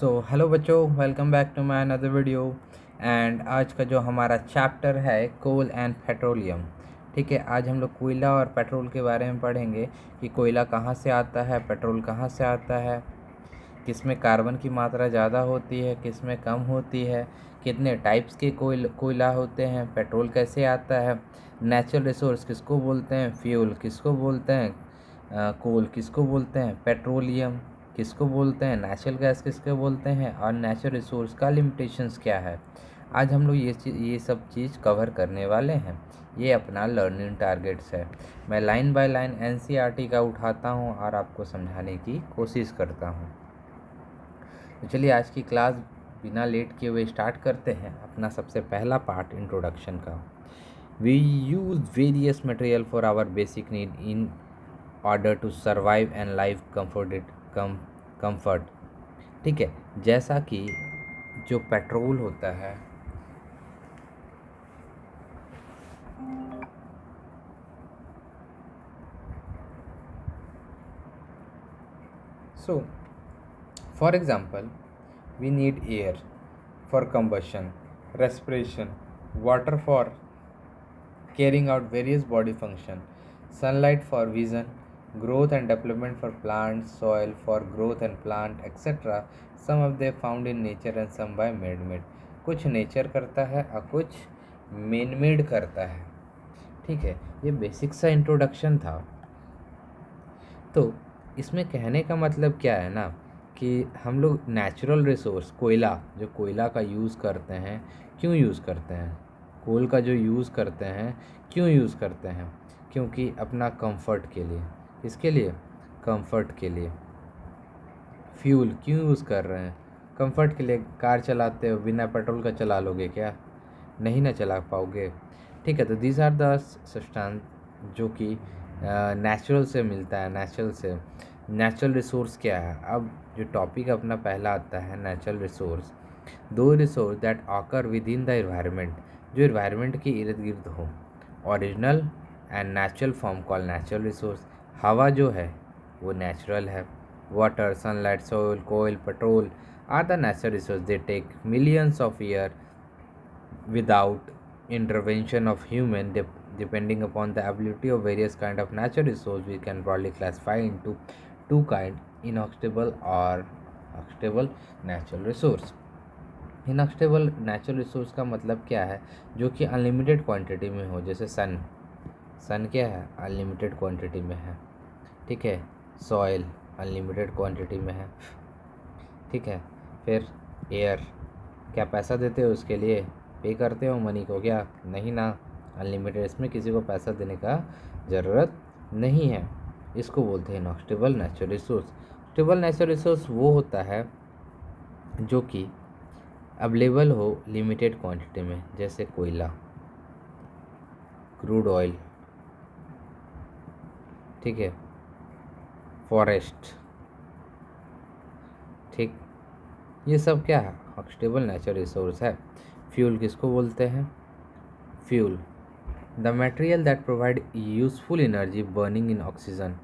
Hello बच्चों, welcome back to my another video. And आज का जो हमारा चैप्टर है कोल एंड पेट्रोलियम। ठीक है, आज हम लोग कोयला और पेट्रोल के बारे में पढ़ेंगे कि कोयला कहाँ से आता है, पेट्रोल कहाँ से आता है, किस में कार्बन की मात्रा ज़्यादा होती है, किस में कम होती है, कितने टाइप्स के कोयला होते हैं, पेट्रोल कैसे आता है, नेचुरल रिसोर्स किसको बोलते हैं, फ्यूल किसको बोलते हैं, कोल किसको बोलते हैं, पेट्रोलियम किसको बोलते हैं, नेचुरल गैस किसको बोलते हैं, और नेचुरल रिसोर्स का लिमिटेशंस क्या है। आज हम लोग ये सब चीज़ कवर करने वाले हैं। ये अपना लर्निंग टारगेट्स है। मैं लाइन बाय लाइन एनसीईआरटी का उठाता हूँ और आपको समझाने की कोशिश करता हूँ। तो चलिए आज की क्लास बिना लेट किए हुए स्टार्ट करते हैं अपना सबसे पहला पार्ट इंट्रोडक्शन का। We use various material for our basic need in order to survive and live comfort. ठीक है, जैसा कि जो पेट्रोल होता है, so for example we need air for combustion, respiration, water for carrying out various body function, sunlight for vision, growth and development for plants, soil for growth and plant etc. Some of they found in nature and some by man-made. कुछ nature करता है और कुछ man made करता है। ठीक है, ये बेसिक सा इंट्रोडक्शन था। तो इसमें कहने का मतलब क्या है ना कि हम लोग नेचुरल रिसोर्स कोयला, जो कोयला का यूज़ करते हैं, क्यों यूज़ करते हैं, कोल का जो यूज़ करते हैं क्यों यूज़ करते हैं, क्योंकि अपना कंफर्ट के लिए। इसके लिए कंफर्ट के लिए फ्यूल क्यों यूज़ कर रहे हैं, कंफर्ट के लिए। कार चलाते हो बिना पेट्रोल का चला लोगे क्या? नहीं ना चला पाओगे। ठीक है, तो दीज आर द सब्सटेंस जो कि नेचुरल से मिलता है। नेचुरल रिसोर्स क्या है? अब जो टॉपिक अपना पहला आता है नेचुरल रिसोर्स, दो resource that occur within the environment, जो एनवायरनमेंट के इर्द गिर्द हो। Original and natural form call natural resource. हवा जो है वो नेचुरल है। वाटर, सनलाइट, सोil, कोयल, petrol are the natural resource. They take millions of year without intervention of human. Depending upon the ability of various kind of natural resource, we can broadly classify into two kind: inexhaustible or exhaustible natural resource। Inexhaustible natural resource का मतलब क्या है? जो कि unlimited quantity में हो। जैसे सन क्या है? अनलिमिटेड क्वांटिटी में है। ठीक है, सॉइल अनलिमिटेड क्वांटिटी में है। ठीक है, फिर एयर, क्या पैसा देते हो उसके लिए? पे करते हो मनी को क्या? नहीं ना, अनलिमिटेड। इसमें किसी को पैसा देने का ज़रूरत नहीं है। इसको बोलते हैं इनएक्सहॉस्टेबल नेचुरल रिसोर्स। एक्सहॉस्टेबल नेचुरल रिसोर्स वो होता है जो कि अवेलेबल हो लिमिटेड क्वांटिटी में, जैसे कोयला, क्रूड ऑयल, ठीक है, फॉरेस्ट। ठीक, ये सब क्या है? एक्सहॉस्टेबल नेचुरल रिसोर्स है। फ्यूल किसको बोलते हैं? Fuel the material that provide useful energy burning in oxygen.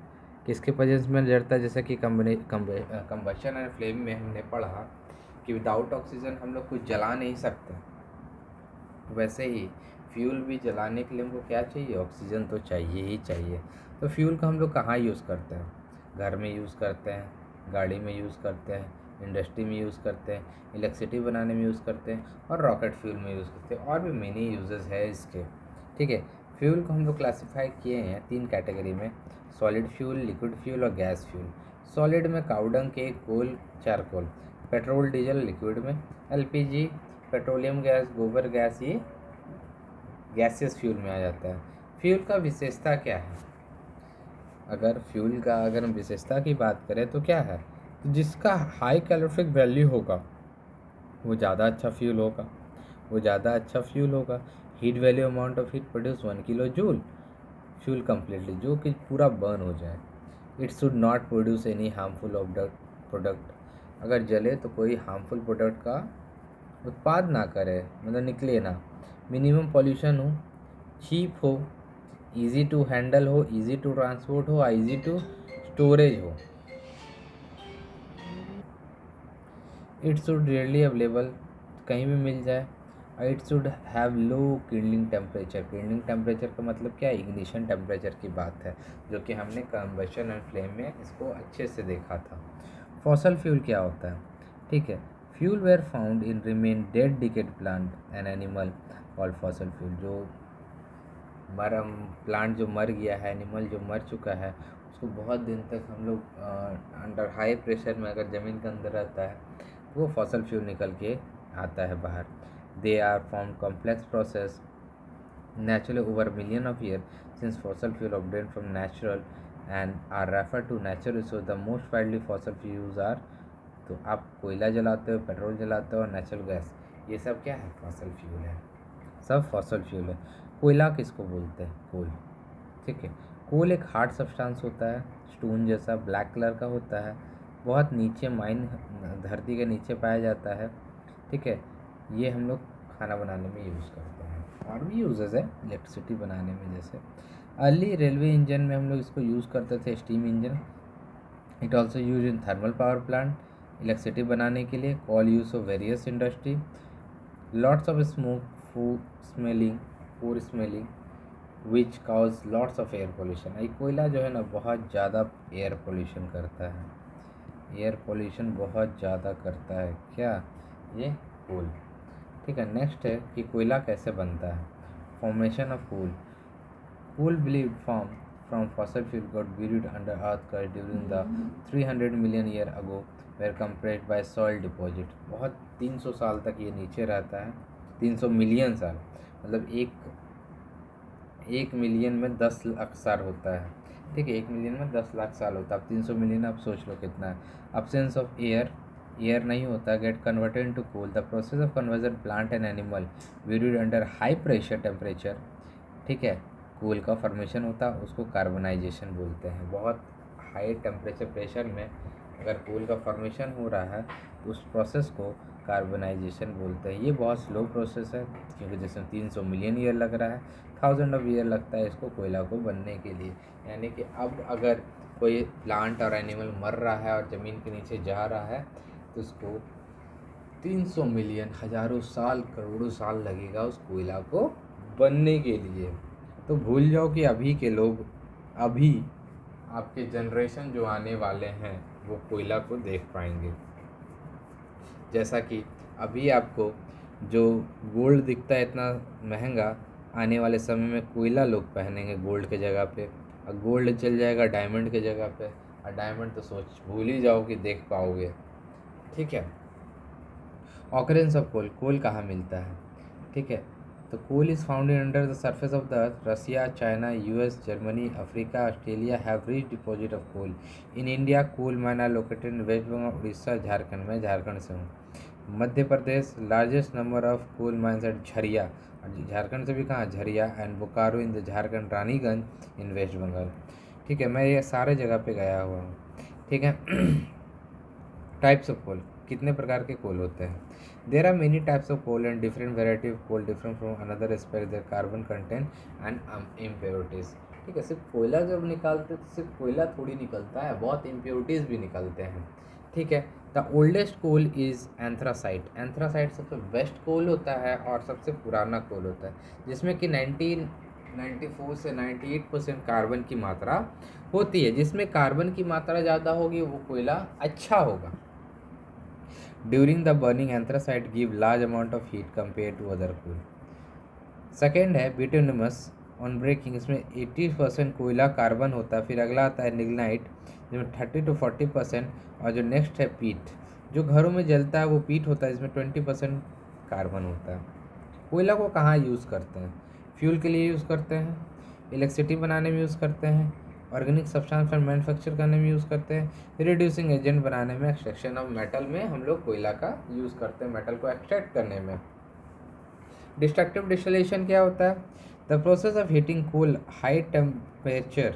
किसके प्रेजेंस में जलता है? जैसा कि कंबशन एंड फ्लेम में हमने पढ़ा कि विदाउट ऑक्सीजन हम लोग कुछ जला नहीं सकते। वैसे ही फ्यूल भी जलाने के लिए हमको क्या चाहिए? ऑक्सीजन तो चाहिए ही चाहिए। तो फ्यूल का हम लोग कहाँ यूज़ करते हैं? घर में यूज़ करते हैं, गाड़ी में यूज़ करते हैं, इंडस्ट्री में यूज़ करते हैं, इलेक्ट्रिसिटी बनाने में यूज़ करते हैं, और रॉकेट फ्यूल में यूज़ करते हैं, और भी मेनी यूजेस है इसके। ठीक है, फ्यूल को हम लोग क्लासीफाई किए हैं तीन कैटेगरी में: सॉलिड फ्यूल, लिक्विड फ्यूल और गैस फ्यूल। सॉलिड में काउडंग, केक, कोल, चारकोल। पेट्रोल डीजल लिक्विड में, एलपीजी, पेट्रोलियम गैस, गोबर गैस, ये गैसियस फ्यूल में आ जाता है। फ्यूल का विशेषता क्या है? अगर हम विशेषता की बात करें तो क्या है? तो जिसका हाई कैलोरिफिक वैल्यू होगा वो ज़्यादा अच्छा फ्यूल होगा। Heat value, amount of heat produce 1 kilo joule fuel completely, जो कि पूरा बर्न हो जाए। It should not produce any harmful product. अगर जले तो कोई हार्मफुल प्रोडक्ट का उत्पाद ना करे, मतलब निकले ना। मिनिमम पॉल्यूशन हो, चीप हो, इजी टू हैंडल हो, इजी टू ट्रांसपोर्ट हो, इजी टू स्टोरेज हो। इट शुड रेयरली अवेलेबल, कहीं भी मिल जाए। It should have low kindling temperature. Kindling temperature का मतलब क्या है? इग्निशन टेम्परेचर की बात है, जो कि हमने कंबशन एंड फ्लेम में इसको अच्छे से देखा था। फॉसल फ्यूल क्या होता है? ठीक है, fuel were found in remain dead decayed plant and animal called fossil fuel. जो मरम प्लांट जो मर गया है, एनिमल जो मर चुका है, उसको बहुत दिन तक हम लोग अंडर हाई प्रेशर में अगर ज़मीन के अंदर रहता है तो वो फॉसल फ्यूल निकल के आता है बाहर। They are form complex process naturally over a million of years since fossil fuel obtained from natural and are referred to natural resource. The most widely fossil fuels are, तो आप कोयला जलाते हो, पेट्रोल जलाते हो और नेचुरल गैस, ये सब क्या है? फॉसल फ्यूल है, सब फॉसल फ्यूल है। कोयला किसको बोलते हैं? कोल। ठीक है, कोल एक हार्ड सब्सटेंस होता है, स्टोन जैसा ब्लैक कलर का होता है, बहुत नीचे माइन धरती के नीचे पाया जाता है। ठीक है, ये हम लोग खाना बनाने में यूज़ करते हैं और भी यूजेस है इलेक्ट्रिसिटी बनाने में। जैसे अर्ली रेलवे इंजन में हम लोग इसको यूज़ करते थे, steam engine. It also use in thermal power plant, electricity बनाने के लिए। Coal use of various industry, lots of smoke, food smelling, poor smelling which cause lots of air pollution. ये कोयला जो है ना बहुत ज़्यादा एयर पोल्यूशन करता है, एयर पोल्यूशन बहुत ज़्यादा करता है। क्या? ये कोल। ठीक है, नेक्स्ट है कि कोयला कैसे बनता है। Formation of coal. Coal believed from fossil fuel got buried under earth crust during the 300 million year ago were compressed by soil deposit। बहुत 300 साल तक ये नीचे रहता है, 300 मिलियन साल, मतलब एक मिलियन में 10 लाख साल होता है। ठीक है, 1 मिलियन में 10 लाख साल होता है। अब 300 मिलियन, आप सोच लो कितना है। अब्सेंस ऑफ एयर, एयर नहीं होता, get converted into coal. The process of conversion plant and animal buried under high pressure temperature. ठीक है, कोल का फॉर्मेशन होता है, उसको कार्बनाइजेशन बोलते हैं। बहुत हाई टेम्परेचर प्रेशर में अगर कोल का फॉर्मेशन हो रहा है तो उस प्रोसेस को कार्बनाइजेशन बोलते हैं। ये बहुत स्लो प्रोसेस है, क्योंकि जैसे 300 मिलियन ईयर लग रहा है, 1000 ऑफ ईयर लगता है इसको कोयला को बनने के लिए। यानी कि अब अगर कोई प्लांट और एनिमल मर रहा है और ज़मीन के नीचे जा रहा है तो उसको 300 मिलियन, हज़ारों साल, करोड़ों साल लगेगा उस कोयला को बनने के लिए। तो भूल जाओ कि अभी के लोग, अभी आपके जनरेशन जो आने वाले हैं वो कोयला को देख पाएंगे। जैसा कि अभी आपको जो गोल्ड दिखता है इतना महंगा, आने वाले समय में कोयला लोग पहनेंगे गोल्ड के जगह पे, और गोल्ड चल जाएगा डायमंड के जगह पे, और डायमंड तो सोच भूल ही जाओ कि देख पाओगे। ठीक है, ऑकरेंस ऑफ कोल, कोल कहाँ मिलता है? ठीक है, तो coal is found in under the surface of the earth. Russia, China, US, Germany, Africa, Australia have rich deposit of coal. In India coal mine are located in West Bengal, Orissa, Jharkhand. मैं झारखंड से हूँ। Madhya Pradesh largest number of coal mines at Jharia, और झारखंड से भी कहाँ? Jharia and Bokaro in the Jharkhand, Raniganj in West Bengal. ठीक है, मैं ये सारे जगह पे गया हुआ हूँ। ठीक है, टाइप्स ऑफ कोल, कितने प्रकार के कोल होते हैं? There are many types of coal and different variety of coal different from another aspect their carbon content and impurities. ठीक है, सिर्फ कोयला जब निकालते तो सिर्फ कोयला थोड़ी निकलता है, बहुत इम्प्योरिटीज़ भी निकलते हैं। ठीक है, the oldest coal is anthracite. Anthracite सबसे बेस्ट कोल होता है और सबसे पुराना कोल होता है, जिसमें कि 94 से 98% कार्बन की मात्रा होती है। जिसमें कार्बन की मात्रा ज़्यादा होगी वो कोयला अच्छा होगा। During the burning anthracite give large amount of heat compare to other coal. Second है बिटुमिनस ऑन ब्रेकिंग, इसमें 80% कोयला कार्बन होता है। फिर अगला आता है लिग्नाइट, जिसमें 30 to 40%, और जो नेक्स्ट है पीट, जो घरों में जलता है वो पीट होता है, इसमें 20% कार्बन होता है। कोयला को कहाँ यूज़ करते हैं? फ्यूल के लिए यूज़ करते हैं, इलेक्ट्रिसिटी बनाने में यूज़ करते हैं, ऑर्गेनिक सब्सटेंस पर मैन्युफैक्चर करने में यूज़ करते हैं, रिड्यूसिंग एजेंट बनाने में, एक्सट्रैक्शन ऑफ मेटल में हम लोग कोयला का यूज़ करते हैं, मेटल को एक्सट्रैक्ट करने में। डिस्ट्रक्टिव डिस्टिलेशन क्या होता है? The process of heating coal high temperature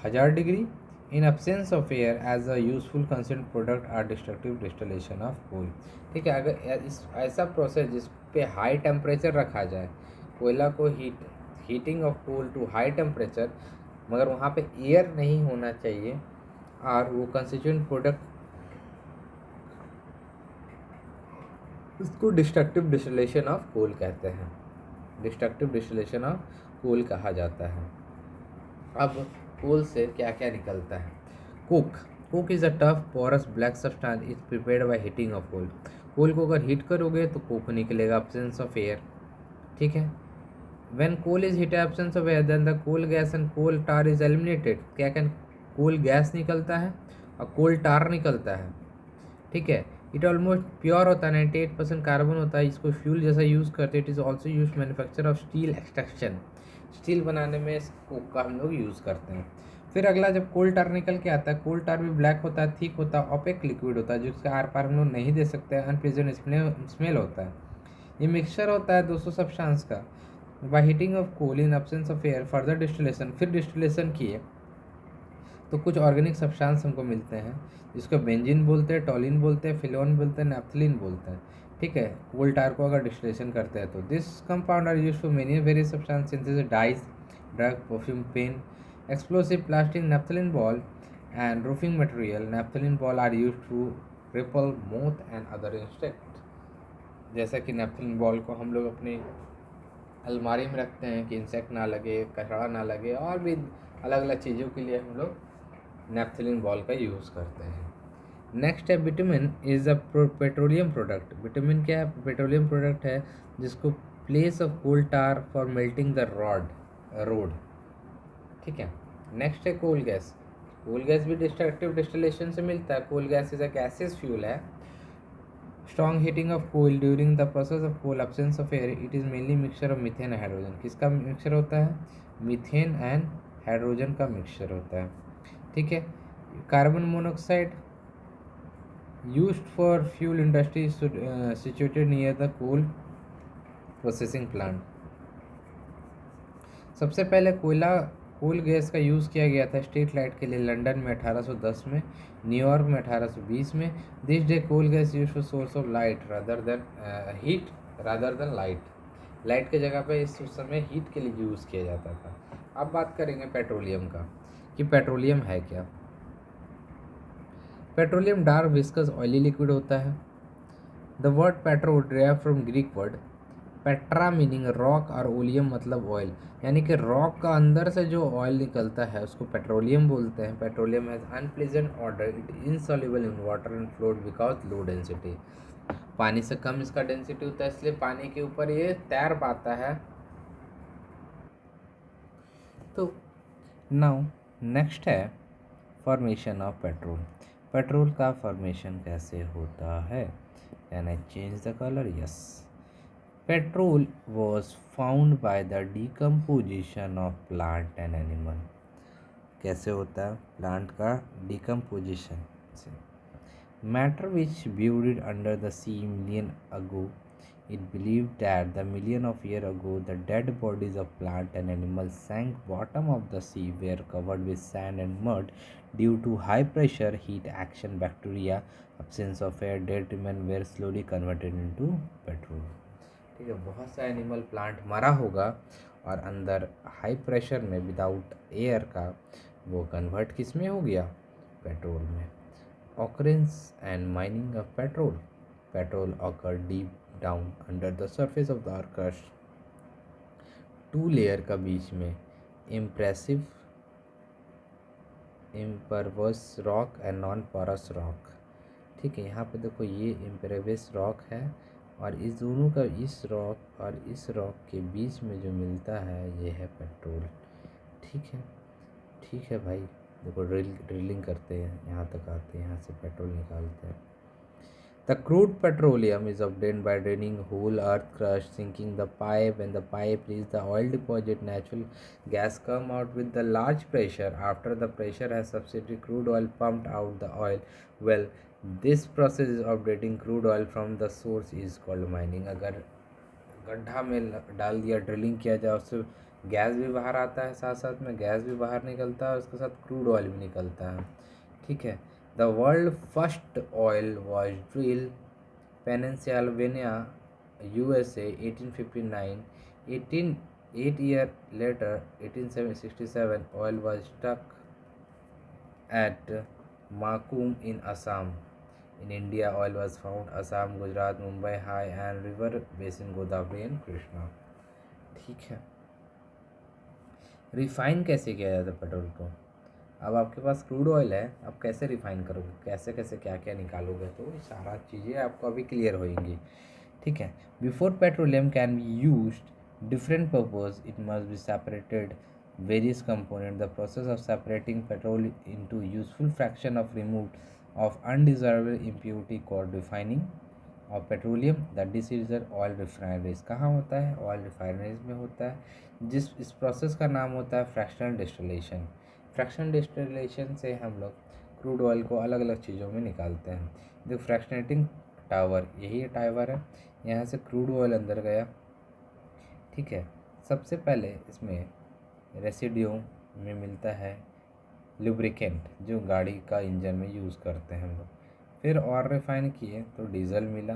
1000 degree in absence of air as a useful consent product are destructive distillation of coal. ठीक है, अगर इस ऐसा प्रोसेस जिस पे हाई टेम्परेचर रखा जाए, कोयला को heating of coal to high temperature, मगर वहाँ पे एयर नहीं होना चाहिए, और वो कंस्टिट्यूएंट प्रोडक्ट उसको डिस्ट्रक्टिव डिस्टिलेशन ऑफ कोल कहते हैं, डिस्ट्रक्टिव डिस्टिलेशन ऑफ कोल कहा जाता है। अब कोल से क्या क्या निकलता है? Coke, coke is a tough porous black substance is prepared by heating of coal. Coal को अगर हीट करोगे तो कोक निकलेगा, एब्सेंस ऑफ एयर, ठीक है। When coal is heat absence of air then the coal gas and coal tar is eliminated. क्या क्या? कोल gas निकलता है और कोल टार निकलता है, ठीक है। इट ऑलमोस्ट प्योर होता है, 98% कार्बन होता है, इसको फ्यूल जैसा यूज़ करते हैं। It is also use manufacture of steel extraction, steel बनाने में इस कोक का हम लोग यूज़ करते हैं। फिर अगला जब कोल टार निकल के आता है, कोल टार भी ब्लैक होता है, थिक होता है, ऑपेक लिक्विड होता है, जिसके आर पार हम लोग नहीं दे सकते हैं, अनप्लेजेंट स्मेल होता है। ये मिक्सचर होता है 200 सब्सटेंस का। By heating of coal in absence of air further distillation, फिर डिस्टिलेशन किए तो कुछ ऑर्गेनिक सब्सटेंस हमको मिलते हैं, जिसको बेंजीन बोलते हैं, टॉलिन बोलते हैं, फिलोन बोलते हैं, नैप्थलीन बोलते हैं, ठीक है। कोल टार को अगर डिस्टिलेशन करते हैं तो this compound are used for many various substance synthesis, dyes, drug, perfume, pen, explosive, plastic, naphthalene ball and roofing material. Naphthalene ball are used to repel moth and other insect. जैसा कि naphthalene ball को हम लोग अपनी अलमारी में रखते हैं कि इंसेक्ट ना लगे, कचरा ना लगे, और भी अलग अलग चीज़ों के लिए हम लोग नैप्थलीन बॉल का यूज़ करते हैं। नेक्स्ट है bitumen is a petroleum product. Bitumen क्या है? पेट्रोलियम प्रोडक्ट है जिसको place of coal tar for melting the road, ठीक है। नेक्स्ट है कोल गैस। कोल गैस भी डिस्ट्रक्टिव डिस्टिलेशन से मिलता है। Coal gas is a gaseous fuel है। Strong heating of coal during the process of coal absence of air, it is mainly mixture of methane and hydrogen. किसका mixture होता है? Methane and hydrogen का mixture होता है, ठीक है। Carbon monoxide used for fuel industry situated near the coal processing plant। सबसे पहले कोल गैस का यूज़ किया गया था स्ट्रीट लाइट के लिए लंदन में 1810 में, न्यूयॉर्क में 1820 में। This day coal gas use for source of light rather than heat rather than light. Light के जगह पे इस उस समय हीट के लिए यूज़ किया जाता था। अब बात करेंगे पेट्रोलियम का, कि पेट्रोलियम है क्या। Petroleum dark viscous oily liquid होता है। The word petro derive from Greek word Petra meaning rock और ओलियम मतलब ऑयल, यानी कि रॉक का अंदर से जो ऑयल निकलता है उसको पेट्रोलियम बोलते हैं। Petroleum has unpleasant order, it insoluble in water and float because low density. पानी से कम इसका डेंसिटी होता है, इसलिए पानी के ऊपर ये तैर पाता है। तो नाउ नेक्स्ट है फॉर्मेशन ऑफ पेट्रोल। पेट्रोल का फॉर्मेशन कैसे होता है? Can I change the colour? Yes. Petrol was found by the decomposition of plant and animal। कैसे होता है? प्लांट का डिकम्पोजिशन से। Matter which buried under the sea million ago, it believed that the million of year ago the dead bodies of plant and animals sank bottom of the sea were covered with sand and mud due to high pressure heat action bacteria absence of air dead remain were slowly converted into petrol। ठीक है, बहुत सा animal plant मरा होगा और अंदर high pressure में without air का वो कन्वर्ट किस में हो गया? पेट्रोल में। Occurrence and mining of petrol. Petrol occur deep down under the surface of the earth, two layer का बीच में impressive impervious rock and non porous rock. ठीक है, यहाँ पे देखो ये इम्परवियस रॉक है और इस दोनों का इस रॉक और इस रॉक के बीच में जो मिलता है ये है पेट्रोल। ठीक है, ठीक है भाई, देखो ड्रिलिंग करते हैं, यहाँ तक आते हैं, यहाँ से पेट्रोल निकालते हैं। The crude petroleum is obtained by draining whole earth crust, sinking the pipe. When the pipe reaches the oil deposit, natural gas come out with the large pressure. After the pressure has subsided, crude oil pumped out the oil well. This process of getting crude oil from the source is called mining। अगर गड्ढा में डाल दिया, drilling किया जाए, उससे gas भी बाहर आता है, साथ साथ में गैस भी बाहर निकलता है, उसके साथ क्रूड ऑयल भी निकलता है। ठीक है। The world first oil was drill Pennsylvania USA 1859। 8 year later 1867 oil was struck at Makum in Assam। In India, oil was found Assam, Gujarat, Mumbai high and river basin Godavari and Krishna. ठीक है। Refine कैसे किया जाता है petrol को? अब आपके पास crude oil है, अब कैसे रिफाइन करोगे, कैसे कैसे क्या क्या निकालोगे, तो ये सारा चीज़ें आपको अभी क्लियर होंगी। ठीक है। Before petroleum can be used different purpose it must be separated various components. The process of separating petrol into useful fraction of removed of undesirable impurity called refining of petroleum. That this is the oil refineries. कहाँ होता है? Oil refineries में होता है। इस process का नाम होता है फ्रैक्शनल डिस्टिलेशन। फ्रैक्शनल डिस्टिलेशन से हम लोग क्रूड ऑयल को अलग अलग चीज़ों में निकालते हैं। जो फ्रैक्शनेटिंग टावर, यही टावर है, यहाँ से क्रूड ऑयल अंदर गया। ठीक है। सबसे पहले इसमें रेसिड्यू में मिलता है लुब्रिकेंट, जो गाड़ी का इंजन में यूज़ करते हैं हम लोग। फिर और रिफ़ाइन किए तो डीजल मिला।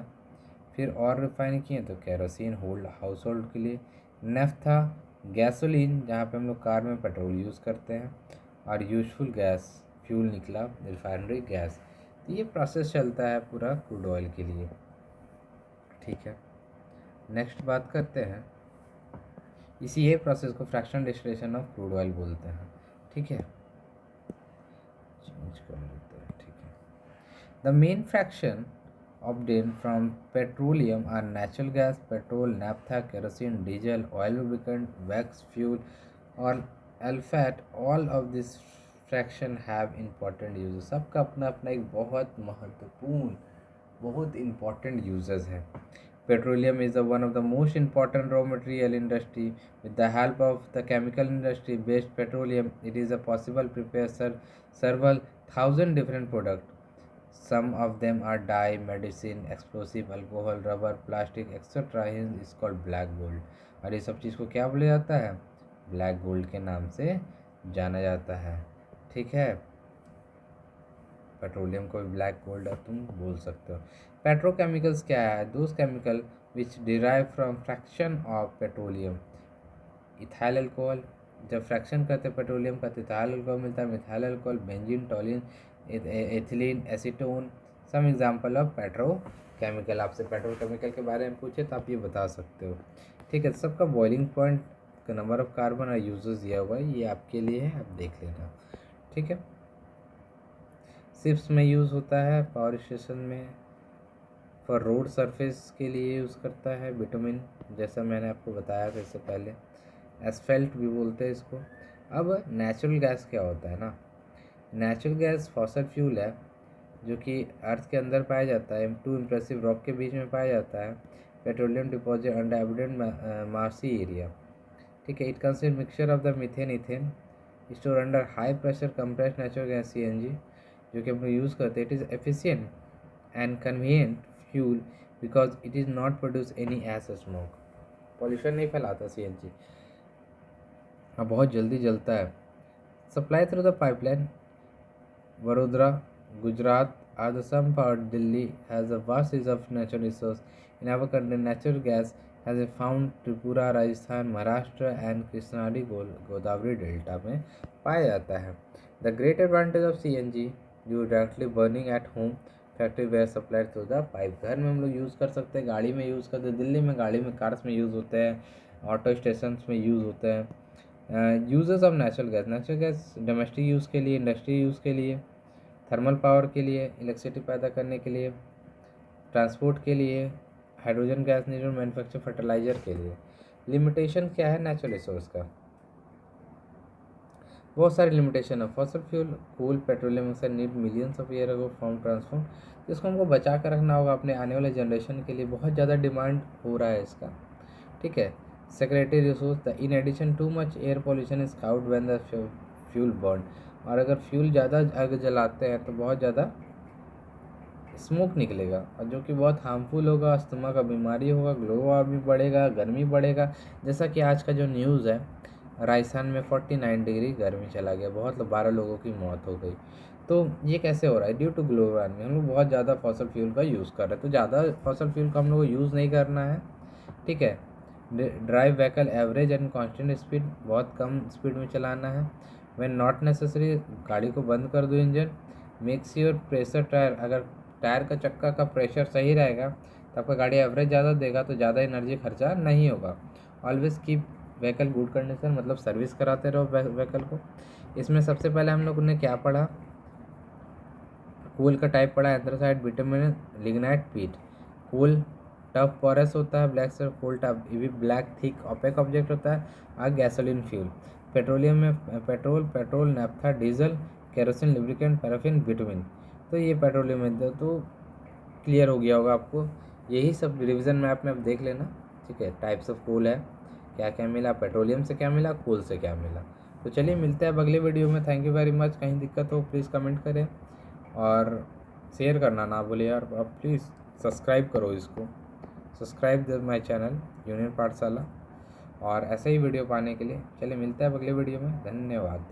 फिर और रिफ़ाइन किए तो केरोसिन हाउस होल्ड के लिए, नेफ्था गैसोलीन जहाँ पे हम लोग कार में पेट्रोल यूज़ करते हैं, और यूजफुल गैस फ्यूल निकला रिफाइनरी गैस। तो ये प्रोसेस चलता है पूरा क्रूड ऑयल के लिए। ठीक है। नेक्स्ट बात करते हैं, इसी ये प्रोसेस को fractional distillation of crude oil बोलते हैं। ठीक है, चेंज कर लेते हैं। ठीक है। The main fraction obtained from petroleum are natural gas, petrol, naphtha, kerosene, diesel, oil lubricant, wax, fuel, or alfat. All of this fraction have important uses. सबका अपना अपना एक बहुत महत्वपूर्ण, बहुत important uses है। Petroleum is one of the most important raw material industry. With the help of the chemical industry based petroleum, it is a possible prepare several thousand different products. Some of them are dye, medicine, explosive, alcohol, rubber, plastic, etc. Hence is called black gold. और ये सब चीज़ को क्या बोला जाता है? Black gold के नाम से जाना जाता है। ठीक है। पेट्रोलियम को भी ब्लैक गोल्ड तुम बोल सकते हो। पेट्रोकेमिकल्स क्या है? Those chemical which derive from fraction of petroleum. Ethyl alcohol, जब फ्रैक्शन करते हैं पेट्रोलियम का तो इथाइल अल्कोहल मिलता है। Methyl alcohol, benzene, toluene, ethylene, acetone. Some example of petrochemical. आपसे पेट्रोकेमिकल के बारे में पूछे तो आप ये बता सकते हो। ठीक है। सबका बॉइलिंग पॉइंट का नंबर ऑफ कार्बन और यूजेस दिया हुआ है, ये आपके लिए है, आप देख लेना। ठीक है। शिप्स में यूज़ होता है, पावर स्टेशन में, फॉर रोड सरफेस के लिए यूज़ करता है। विटामिन, जैसा मैंने आपको बताया था इससे पहले, एसफेल्ट भी बोलते हैं इसको। अब नेचुरल गैस क्या होता है ना, नेचुरल गैस फॉसल फ्यूल है जो कि अर्थ के अंदर पाया जाता है, टू इम्प्रेसिव रॉक के बीच में पाया जाता है। Petroleum deposit under evident marshy area. ठीक है। It consist mixture of the methane ethane store under high pressure compressed natural gas CNG, जो कि हम लोग यूज़ करते हैं। It is efficient and convenient fuel because it is not produce any as smoke. Pollution नहीं फैलाता CNG, हाँ बहुत जल्दी जलता है। Supply through the pipeline Vadodara, Gujarat, or the some part Delhi has a vast reserve of natural resource. In our country, natural gas has been found Tripura, Rajasthan, Maharashtra and कृष्णाडी Godavari delta में पाया जाता है। The great advantage of CNG you directly burning at home, factory where supplied through the pipe. घर में हम लोग use कर सकते हैं, गाड़ी में यूज़ करते हैं। दिल्ली में गाड़ी में, कार्स में यूज़ होते हैं, ऑटो स्टेशन में यूज़ होते हैं। Uses of natural gas domestic use के लिए, इंडस्ट्री यूज़ के लिए, थर्मल पावर के लिए, इलेक्ट्रिसिटी पैदा करने के लिए, ट्रांसपोर्ट के लिए, hydrogen gas need manufacture fertiliser के लिए। लिमिटेशन क्या है नेचुरल रिसोर्स का? बहुत सारी लिमिटेशन है। फॉसल फ्यूल कोल पेट्रोलियम अक्सर need millions of year ago form transform. इसको हमको बचा कर रखना होगा अपने आने वाले जनरेशन के लिए। बहुत ज़्यादा डिमांड हो रहा है इसका। ठीक है। Secretary resource the in addition to much air pollution is caused when the fuel burn. और अगर फ्यूल ज़्यादा आग जलाते हैं तो बहुत ज़्यादा स्मोक निकलेगा, और जो कि बहुत हार्मफुल होगा। अस्थमा का बीमारी होगा, ग्लोबल भी बढ़ेगा, गर्मी बढ़ेगा। जैसा कि आज का जो न्यूज़ है, राजस्थान में 49 डिग्री गर्मी चला गया, बहुत 12 लोगों की मौत हो गई। तो ये कैसे हो रहा है? Due to global warming. हम लोग बहुत ज़्यादा फॉसल फ्यूल का यूज़ कर रहे हैं। तो ज़्यादा फॉसल फ्यूल का हम लोग को यूज़ नहीं करना है। ठीक है। Drive vehicle average and constant speed, बहुत कम स्पीड में चलाना है। व्हेन नॉट नेसेसरी, गाड़ी को बंद कर दो engine. Make sure pressure tyre, अगर टायर का चक्का का प्रेशर सही रहेगा तो आपका गाड़ी एवरेज ज़्यादा देगा, तो ज़्यादा एनर्जी खर्चा नहीं होगा। Always keep vehicle good condition, मतलब सर्विस कराते रहो व्हीकल को। इसमें सबसे पहले हम लोग ने क्या पढ़ा, कोल का टाइप पढ़ा, एंथ्रासाइट, बिटुमेन, लिग्नाइट, पीट। कोल टफ पोरस होता है, ब्लैक से कोल टफ ये भी ब्लैक थिक ओपेक ऑब्जेक्ट होता है। आग गैसोलीन फ्यूल। पेट्रोलियम में petrol, naphtha, diesel, kerosene, lubricant, paraffin, bitumen. तो ये पेट्रोलियम में तो क्लियर हो गया होगा आपको। यही सब रिवीजन मैप में आप देख लेना, ठीक है। टाइप्स ऑफ कोल है, क्या क्या मिला, पेट्रोलियम से क्या मिला, कोल से क्या मिला। तो चलिए मिलते हैं अब अगले वीडियो में। Thank you very much. कहीं दिक्कत हो प्लीज़ कमेंट करें और शेयर करना ना भूलिए। और अब प्लीज़ सब्सक्राइब करो इसको, सब्सक्राइब माई चैनल यूनियन पाठशाला, और ऐसे ही वीडियो पाने के लिए। चलिए मिलते हैं अब अगले वीडियो में। धन्यवाद।